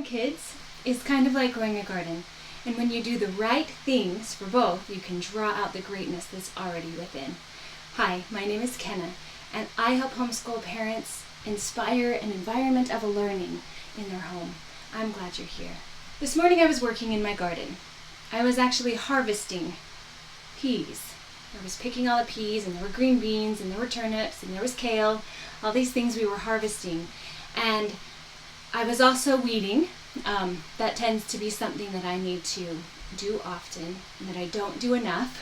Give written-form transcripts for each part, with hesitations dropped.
kids is kind of like growing a garden. And when you do the right things for both, you can draw out the greatness that's already within. Hi, my name is Kenna, and I help homeschool parents inspire an environment of learning in their home. I'm glad you're here. This morning I was working in my garden. I was actually harvesting peas. I was picking all the peas, and there were green beans, and there were turnips, and there was kale, all these things we were harvesting. And I was also weeding. That tends to be something that I need to do often and that I don't do enough.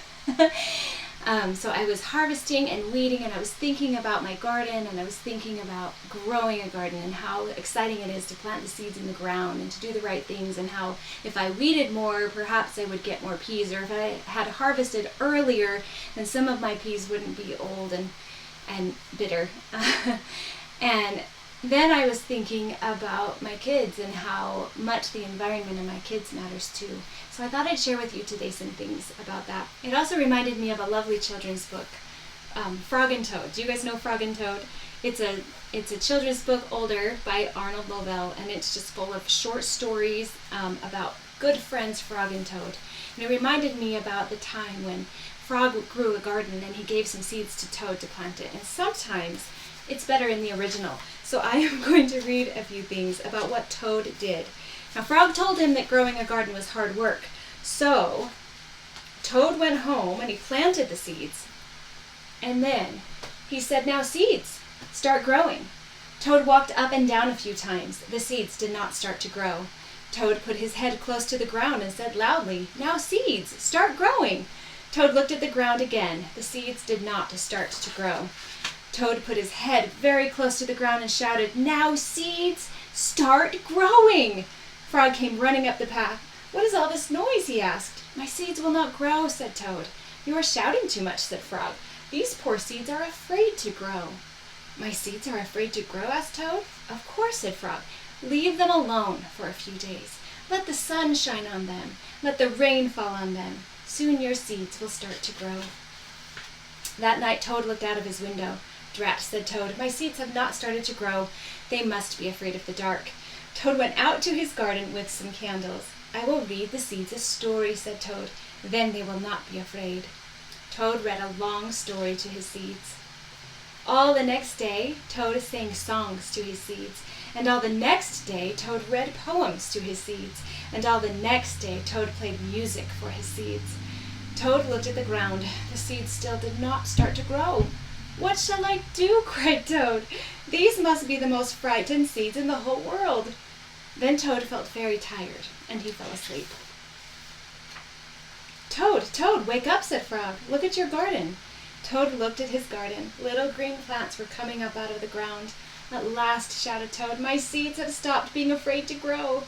So I was harvesting and weeding, and I was thinking about my garden, and I was thinking about growing a garden and how exciting it is to plant the seeds in the ground and to do the right things, and how if I weeded more, perhaps I would get more peas, or if I had harvested earlier, then some of my peas wouldn't be old and bitter. And then I was thinking about my kids and how much the environment of my kids matters too. So I thought I'd share with you today some things about that. It also reminded me of a lovely children's book, Frog and Toad. Do you guys know Frog and Toad? It's a children's book, older, by Arnold Lovell, and it's just full of short stories about good friends Frog and Toad. And it reminded me about the time when Frog grew a garden and he gave some seeds to Toad to plant it. And sometimes it's better in the original. So I am going to read a few things about what Toad did. Now, Frog told him that growing a garden was hard work. So Toad went home and he planted the seeds. And then he said, "Now seeds, start growing." Toad walked up and down a few times. The seeds did not start to grow. Toad put his head close to the ground and said loudly, "Now seeds, start growing." Toad looked at the ground again. The seeds did not start to grow. Toad put his head very close to the ground and shouted, "Now seeds, start growing." Frog came running up the path. "What is all this noise?" he asked. "My seeds will not grow," said Toad. "You are shouting too much," said Frog. "These poor seeds are afraid to grow." "My seeds are afraid to grow?" asked Toad. "Of course," said Frog. "Leave them alone for a few days. Let the sun shine on them. Let the rain fall on them. Soon your seeds will start to grow." That night Toad looked out of his window. "Drat," said Toad, "my seeds have not started to grow. They must be afraid of the dark." Toad went out to his garden with some candles. "I will read the seeds a story," said Toad. "Then they will not be afraid." Toad read a long story to his seeds. All the next day, Toad sang songs to his seeds. And all the next day, Toad read poems to his seeds. And all the next day, Toad played music for his seeds. Toad looked at the ground. The seeds still did not start to grow. "What shall I do?" cried Toad. "These must be the most frightened seeds in the whole world." Then Toad felt very tired, and he fell asleep. "Toad, Toad, wake up," said Frog. "Look at your garden." Toad looked at his garden. Little green plants were coming up out of the ground. "At last," shouted Toad, "my seeds have stopped being afraid to grow."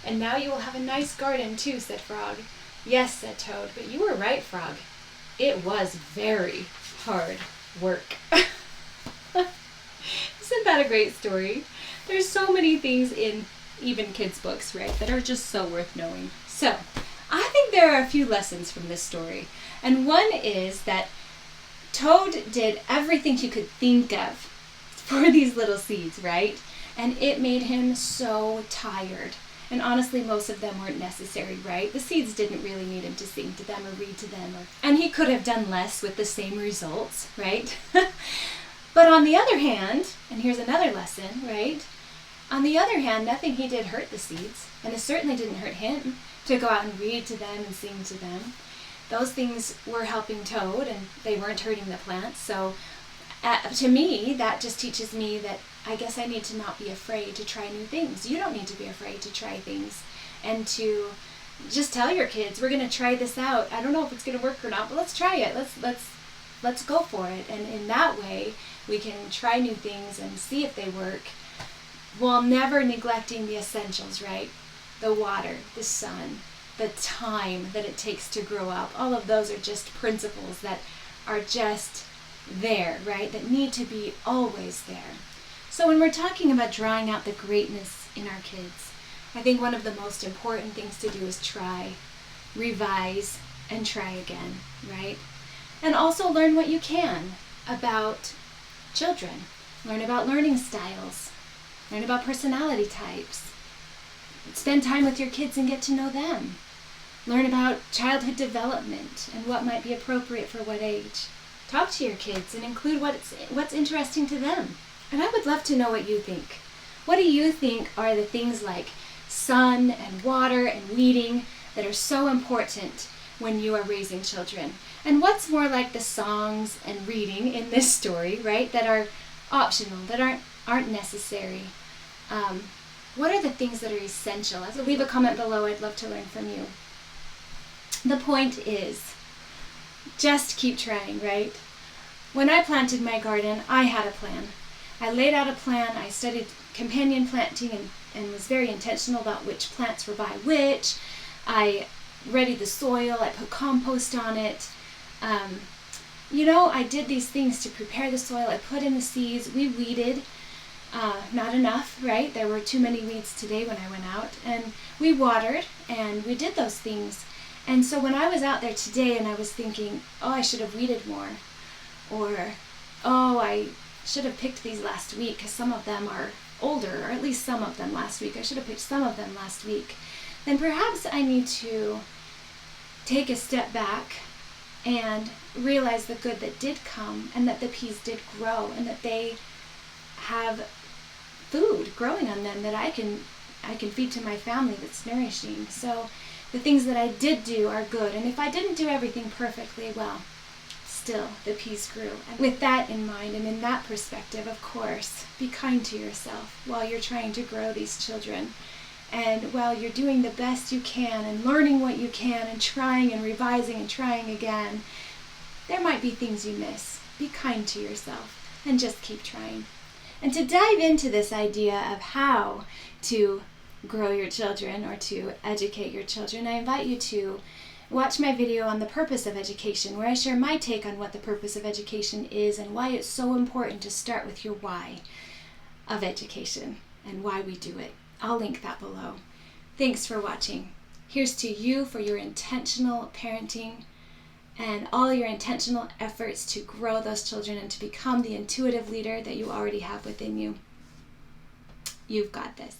"And now you will have a nice garden too," said Frog. "Yes," said Toad, "but you were right, Frog. It was very hard work." Isn't that a great story? There's so many things in even kids' books, right, that are just so worth knowing. So, I think there are a few lessons from this story. And one is that Toad did everything he could think of for these little seeds, right? And it made him so tired. And honestly, most of them weren't necessary, right? The seeds didn't really need him to sing to them or read to them. And he could have done less with the same results, right? But on the other hand, and here's another lesson, right? On the other hand, nothing he did hurt the seeds. And it certainly didn't hurt him to go out and read to them and sing to them. Those things were helping Toad, and they weren't hurting the plants. So to me, that just teaches me that I guess I need to not be afraid to try new things. You don't need to be afraid to try things, and to just tell your kids, "We're going to try this out. I don't know if it's going to work or not, but let's try it. Let's go for it." And in that way, we can try new things and see if they work, while never neglecting the essentials, right? The water, the sun, the time that it takes to grow up. All of those are just principles that are just there, right? That need to be always there. So when we're talking about drawing out the greatness in our kids, I think one of the most important things to do is try, revise, and try again, right? And also learn what you can about children. Learn about learning styles. Learn about personality types. spend time with your kids and get to know them. Learn about childhood development and what might be appropriate for what age. Talk to your kids and include what's interesting to them. And I would love to know what you think. What do you think are the things like sun and water and weeding that are so important when you are raising children? And what's more like the songs and reading in this story, right, that are optional, that aren't necessary? What are the things that are essential? So leave a comment below. I'd love to learn from you. The point is, just keep trying, right? When I planted my garden, I had a plan. I laid out a plan. I studied companion planting and was very intentional about which plants were by which. I readied the soil. I put compost on it. I did these things to prepare the soil. I put in the seeds. We weeded. Not enough, right? There were too many weeds today when I went out. And we watered, and we did those things. And so when I was out there today and I was thinking, oh, I should have weeded more, or, oh, I should have picked these last week because some of them are older, or at least some of them last week. I should have picked some of them last week. Then perhaps I need to take a step back and realize the good that did come, and that the peas did grow, and that they have food growing on them that I can feed to my family that's nourishing. So the things that I did do are good. And if I didn't do everything perfectly, well, still the peas grew. And with that in mind and in that perspective, of course, be kind to yourself while you're trying to grow these children. And while you're doing the best you can and learning what you can and trying and revising and trying again, there might be things you miss. Be kind to yourself and just keep trying. And to dive into this idea of how to grow your children or to educate your children, I invite you to watch my video on the purpose of education, where I share my take on what the purpose of education is and why it's so important to start with your why of education and why we do it. I'll link that below. Thanks for watching. Here's to you for your intentional parenting and all your intentional efforts to grow those children and to become the intuitive leader that you already have within you. You've got this.